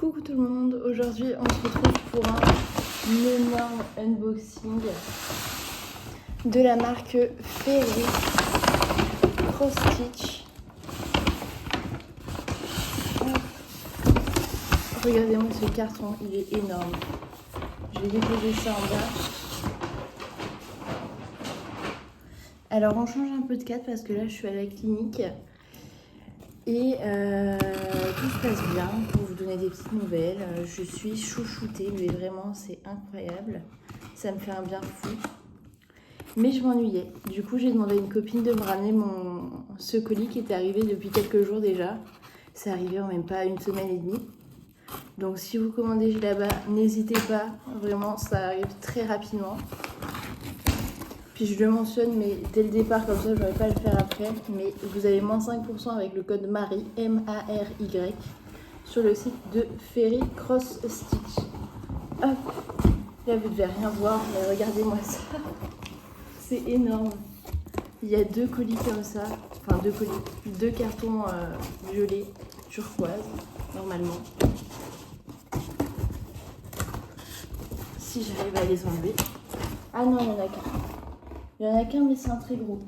Coucou tout le monde, aujourd'hui on se retrouve pour un énorme unboxing de la marque Fairy Cross Stitch. Regardez-moi ce carton, il est énorme. Je vais déposer ça en bas. Alors on change un peu de cadre parce que là je suis à la clinique. Et tout se passe bien. Pour vous donner des petites nouvelles, je suis chouchoutée, mais vraiment c'est incroyable. Ça me fait un bien fou. Mais je m'ennuyais. Du coup j'ai demandé à une copine de me ramener ce colis qui était arrivé depuis quelques jours déjà. C'est arrivé en même pas une semaine et demie. Donc si vous commandez là-bas, n'hésitez pas. Vraiment ça arrive très rapidement. Puis je le mentionne, mais dès le départ, comme ça, je n'aurais pas à le faire après. Mais vous avez moins 5% avec le code MARY, M-A-R-Y, sur le site de Fairy Cross Stitch. Hop, là vous devez rien voir, mais regardez-moi ça. C'est énorme. Il y a 2 colis comme ça, enfin 2 colis, 2 cartons violets turquoise, normalement. Si j'arrive à les enlever. Ah non, il y en a qu'un. Il n'y en a qu'un, mais c'est un très gros.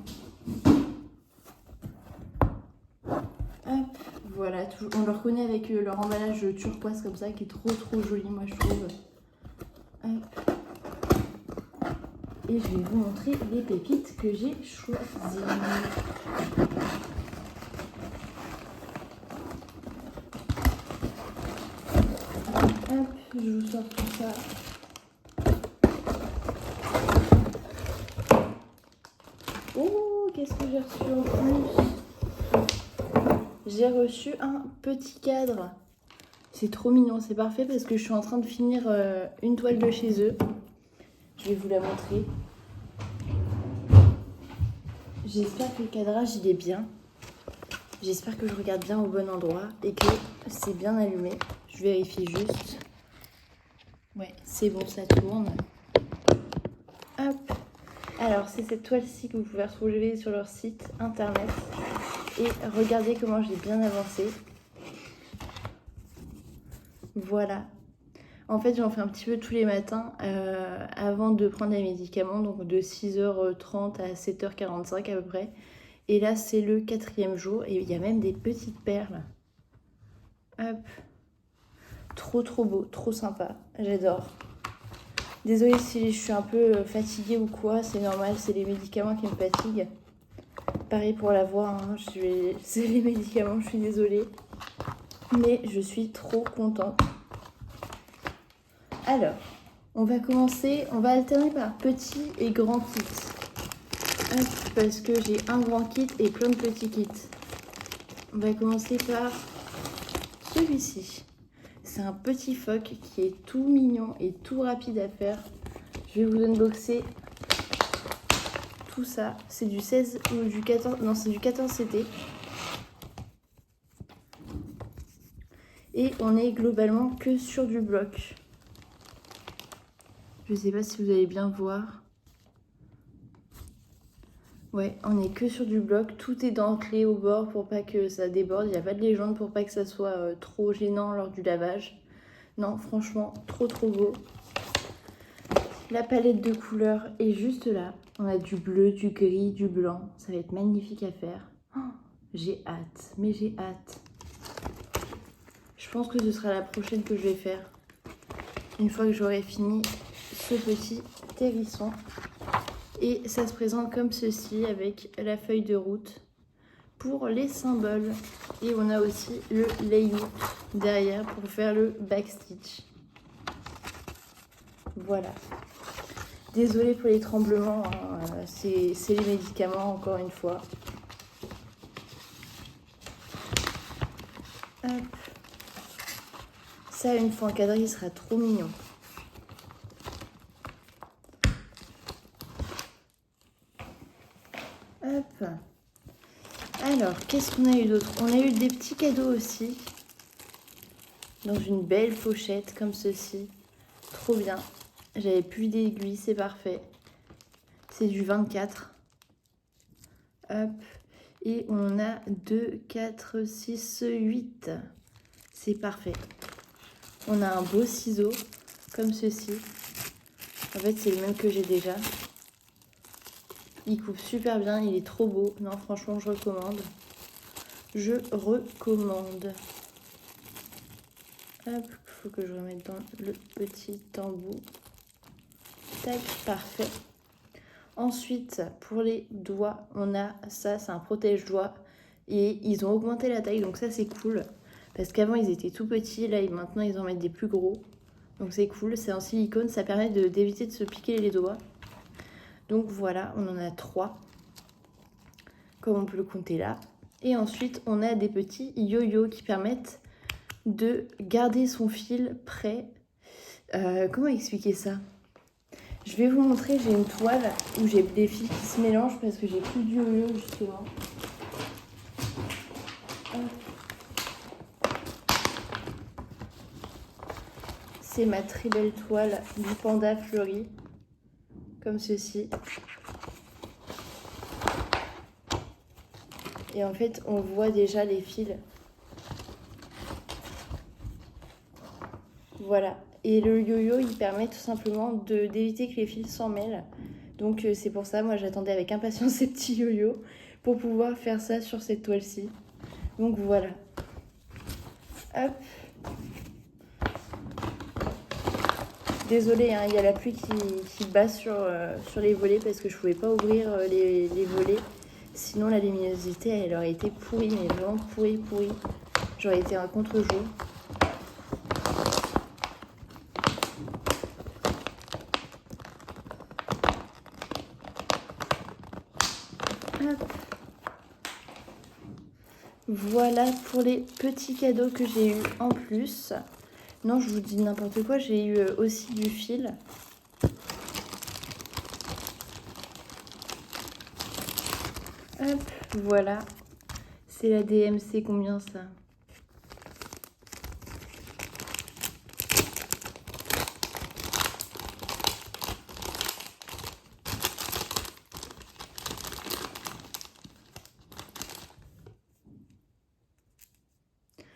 Hop, voilà, on le reconnaît avec leur emballage turquoise comme ça, qui est trop joli, moi je trouve. Hop. Et je vais vous montrer les pépites que j'ai choisies. Hop, je vous sors tout ça. Oh, qu'est-ce que j'ai reçu en plus? J'ai reçu un petit cadre. C'est trop mignon, c'est parfait parce que je suis en train de finir une toile de chez eux. Je vais vous la montrer. J'espère que le cadrage il est bien. J'espère que je regarde bien au bon endroit et que c'est bien allumé. Je vérifie juste. Ouais, c'est bon, ça tourne. Hop. Alors, c'est cette toile-ci que vous pouvez retrouver sur leur site internet. Et regardez comment j'ai bien avancé. Voilà. En fait, j'en fais un petit peu tous les matins avant de prendre les médicaments, donc de 6h30 à 7h45 à peu près. Et là, c'est le 4e jour et il y a même des petites perles. Hop. Trop beau, trop sympa. J'adore. Désolée si je suis un peu fatiguée ou quoi, c'est normal, c'est les médicaments qui me fatiguent. Pareil pour la voix, hein. C'est les médicaments, je suis désolée. Mais je suis trop contente. Alors, on va commencer, on va alterner par petit et grand kit. Hop, parce que j'ai un grand kit et plein de petits kits. On va commencer par celui-ci. C'est un petit phoque qui est tout mignon et tout rapide à faire. Je vais vous unboxer tout ça. C'est du 16 ou du 14, non c'est du 14 CT. Et on est globalement que sur du bloc. Je sais pas si vous allez bien voir. Ouais, on est que sur du bloc. Tout est dentelé au bord pour pas que ça déborde. Il n'y a pas de légende pour pas que ça soit trop gênant lors du lavage. Non, franchement, trop beau. La palette de couleurs est juste là. On a du bleu, du gris, du blanc. Ça va être magnifique à faire. Oh, j'ai hâte, mais j'ai hâte. Je pense que ce sera la prochaine que je vais faire. Une fois que j'aurai fini ce petit hérisson. Et ça se présente comme ceci avec la feuille de route pour les symboles. Et on a aussi le layout derrière pour faire le backstitch. Voilà. Désolée pour les tremblements, hein. C'est les médicaments encore une fois. Hop. Ça, une fois encadré, il sera trop mignon. Hop. Alors, qu'est-ce qu'on a eu d'autre? On a eu des petits cadeaux aussi. Dans une belle pochette comme ceci. Trop bien. J'avais plus d'aiguilles, c'est parfait. C'est du 24. Hop. Et on a 2, 4, 6, 8. C'est parfait. On a un beau ciseau, comme ceci. En fait, c'est le même que j'ai déjà. Il coupe super bien, il est trop beau. Non, franchement, je recommande. Je recommande. Hop, faut que je remette dans le petit embout. Tac, parfait. Ensuite, pour les doigts, on a ça, c'est un protège-doigts. Et ils ont augmenté la taille, donc ça, c'est cool. Parce qu'avant, ils étaient tout petits. Là, maintenant, ils en mettent des plus gros. Donc c'est cool, c'est en silicone. Ça permet d'éviter de se piquer les doigts. Donc voilà, on en a 3. Comme on peut le compter là. Et ensuite, on a des petits yo-yo qui permettent de garder son fil prêt. Comment expliquer ça? Je vais vous montrer, j'ai une toile où j'ai des fils qui se mélangent parce que j'ai plus de yo-yo justement. C'est ma très belle toile du panda fleuri, comme ceci. Et en fait, on voit déjà les fils. Voilà. Et le yo-yo, il permet tout simplement d'éviter que les fils s'en mêlent. Donc c'est pour ça, moi j'attendais avec impatience ces petits yo-yo pour pouvoir faire ça sur cette toile-ci. Donc voilà. Hop. Désolée, hein, il y a la pluie qui bat sur les volets parce que je pouvais pas ouvrir les volets. Sinon la luminosité, elle aurait été pourrie, mais vraiment pourrie. J'aurais été un contre-jour. Voilà pour les petits cadeaux que j'ai eu en plus. Non, je vous dis n'importe quoi, j'ai eu aussi du fil. Hop, voilà. C'est la DMC, combien ça?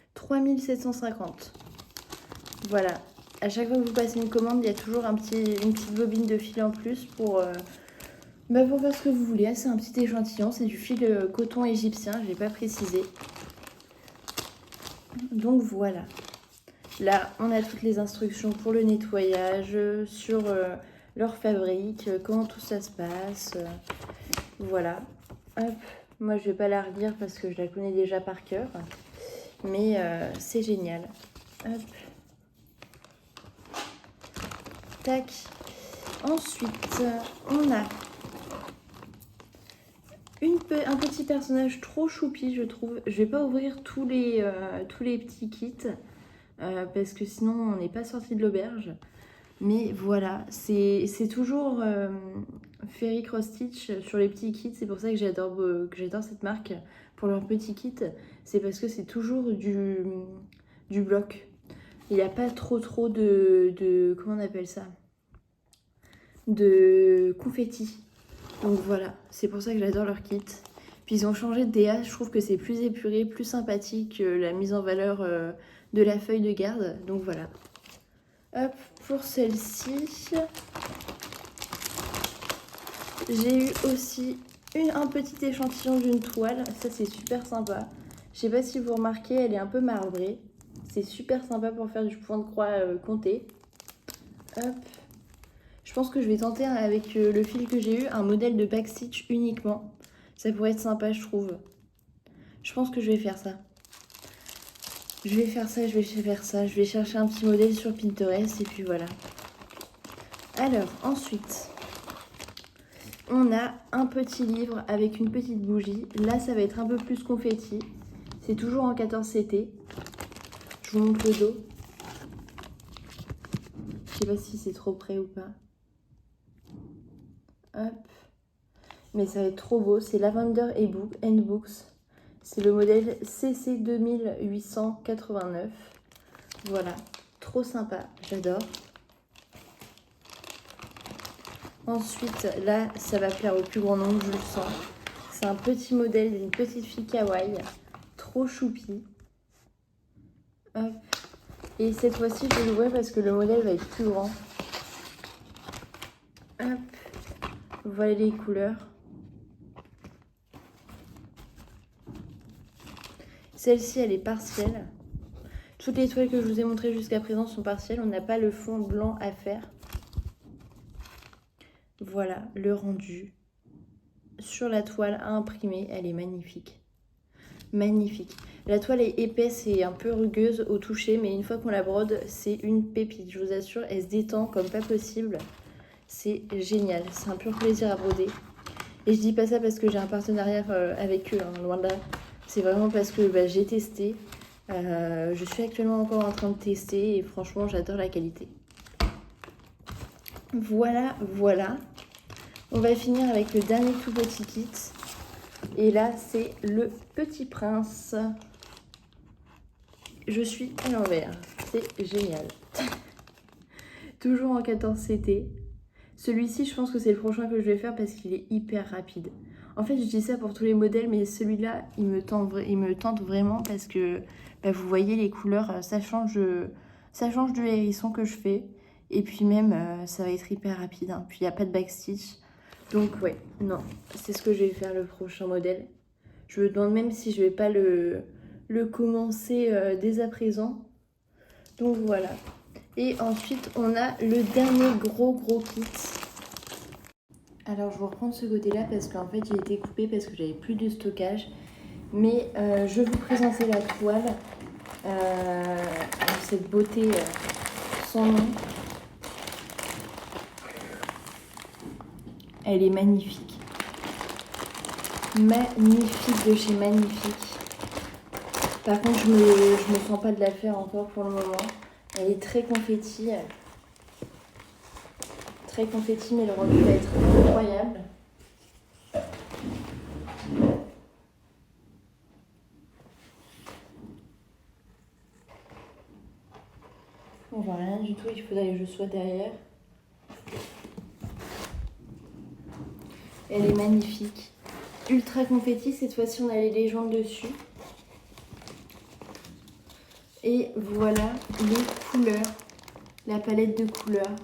« 3750 ». Voilà. À chaque fois que vous passez une commande, il y a toujours une petite bobine de fil en plus pour faire ce que vous voulez. C'est un petit échantillon, c'est du fil coton égyptien, je ne l'ai pas précisé. Donc voilà. Là, on a toutes les instructions pour le nettoyage, sur leur fabrique, comment tout ça se passe. Voilà. Hop. Moi, je ne vais pas la relire parce que je la connais déjà par cœur. Mais c'est génial. Hop. Tac. Ensuite, on a un petit personnage trop choupi, je trouve. Je vais pas ouvrir tous les petits kits parce que sinon on n'est pas sorti de l'auberge. Mais voilà, c'est toujours Fairy Cross Stitch sur les petits kits. C'est pour ça que j'adore cette marque pour leurs petits kits. C'est parce que c'est toujours du bloc. Il n'y a pas trop de comment on appelle ça, de confetti. Donc voilà, c'est pour ça que j'adore leur kit. Puis ils ont changé de DA, je trouve que c'est plus épuré, plus sympathique, la mise en valeur de la feuille de garde. Donc voilà. Hop, pour celle-ci, j'ai eu aussi un petit échantillon d'une toile. Ça, c'est super sympa. Je sais pas si vous remarquez, elle est un peu marbrée. C'est super sympa pour faire du point de croix compté. Hop. Je pense que je vais tenter avec le fil que j'ai eu un modèle de backstitch uniquement. Ça pourrait être sympa, je trouve. Je pense que je vais faire ça. Je vais faire ça. Je vais chercher un petit modèle sur Pinterest et puis voilà. Alors, ensuite, on a un petit livre avec une petite bougie. Là, ça va être un peu plus confetti. C'est toujours en 14 CT. Je vous montre le dos. Je sais pas si c'est trop près ou pas. Hop. Mais ça va être trop beau. C'est Lavender Books. C'est le modèle CC 2889. Voilà. Trop sympa. J'adore. Ensuite, là, ça va plaire au plus grand nombre, je le sens. C'est un petit modèle d'une petite fille kawaii. Trop choupi. Hop. Et cette fois-ci, je vais l'ouvrir parce que le modèle va être plus grand. Hop. Voilà les couleurs. Celle-ci, elle est partielle. Toutes les toiles que je vous ai montrées jusqu'à présent sont partielles. On n'a pas le fond blanc à faire. Voilà le rendu. Sur la toile à imprimer, elle est magnifique. Magnifique. La toile est épaisse et un peu rugueuse au toucher, mais une fois qu'on la brode, c'est une pépite. Je vous assure, elle se détend comme pas possible. C'est génial. C'est un pur plaisir à broder. Et je dis pas ça parce que j'ai un partenariat avec eux, hein, loin de là. C'est vraiment parce que j'ai testé. Je suis actuellement encore en train de tester et franchement, j'adore la qualité. Voilà, voilà. On va finir avec le dernier tout petit kit. Et là, c'est le Petit Prince. Je suis à l'envers. C'est génial. Toujours en 14 CT. Celui-ci, je pense que c'est le prochain que je vais faire parce qu'il est hyper rapide. En fait, je dis ça pour tous les modèles, mais celui-là, il me tente vraiment parce que vous voyez les couleurs, ça change du hérisson que je fais. Et puis même, ça va être hyper rapide. Hein. Puis il n'y a pas de backstitch. Donc ouais, non, c'est ce que je vais faire le prochain modèle. Je me demande même si je vais pas le commencer dès à présent. Donc voilà. Et ensuite, on a le dernier gros kit. Alors, je vais reprendre ce côté-là parce qu'en fait, j'ai été coupée parce que j'avais plus de stockage. Mais je vais vous présenter la toile. Avec cette beauté sans nom. Elle est magnifique. Magnifique de chez Magnifique. Par contre, je me sens pas de la faire encore pour le moment. Elle est très confetti. Très confetti, mais le rendu va être incroyable. On voit rien du tout, il faudrait que je sois derrière. Elle est magnifique. Ultra confetti, cette fois-ci on a les légendes dessus. Et voilà les couleurs, la palette de couleurs,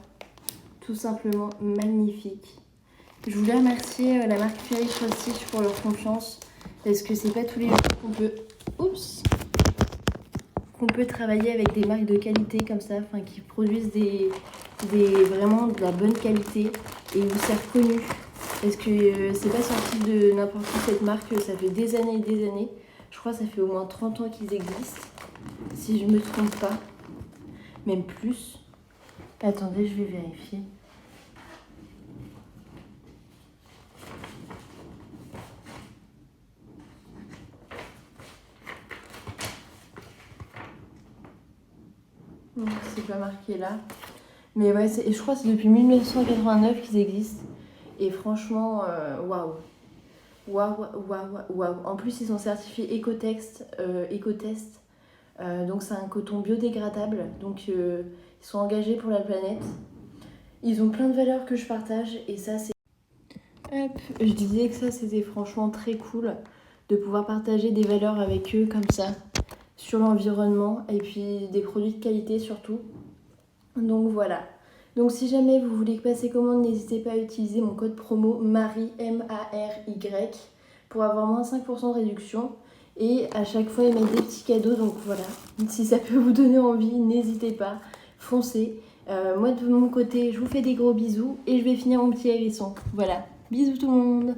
tout simplement magnifique. Je voulais remercier la marque Fairy Stitch pour leur confiance, parce que c'est pas tous les jours qu'on peut travailler avec des marques de qualité comme ça, qui produisent vraiment de la bonne qualité et où c'est reconnu. Parce que c'est pas sorti de n'importe qui cette marque, ça fait des années et des années. Je crois que ça fait au moins 30 ans qu'ils existent, si je me trompe pas. Même plus. Attendez, je vais vérifier. Non, c'est pas marqué là. Mais ouais, je crois que c'est depuis 1989 qu'ils existent. Et franchement, waouh. Waouh. En plus, ils sont certifiés Ecotest. Donc, c'est un coton biodégradable. Donc, ils sont engagés pour la planète. Ils ont plein de valeurs que je partage. Et ça, c'est... Hop, je disais que ça, c'était franchement très cool de pouvoir partager des valeurs avec eux comme ça. Sur l'environnement. Et puis, des produits de qualité surtout. Donc, voilà. Donc si jamais vous voulez passer commande, n'hésitez pas à utiliser mon code promo MARY, M-A-R-Y, pour avoir moins 5% de réduction. Et à chaque fois, ils mettent des petits cadeaux, donc voilà. Si ça peut vous donner envie, n'hésitez pas, foncez. Moi de mon côté, je vous fais des gros bisous et je vais finir mon petit hérisson. Voilà, bisous tout le monde!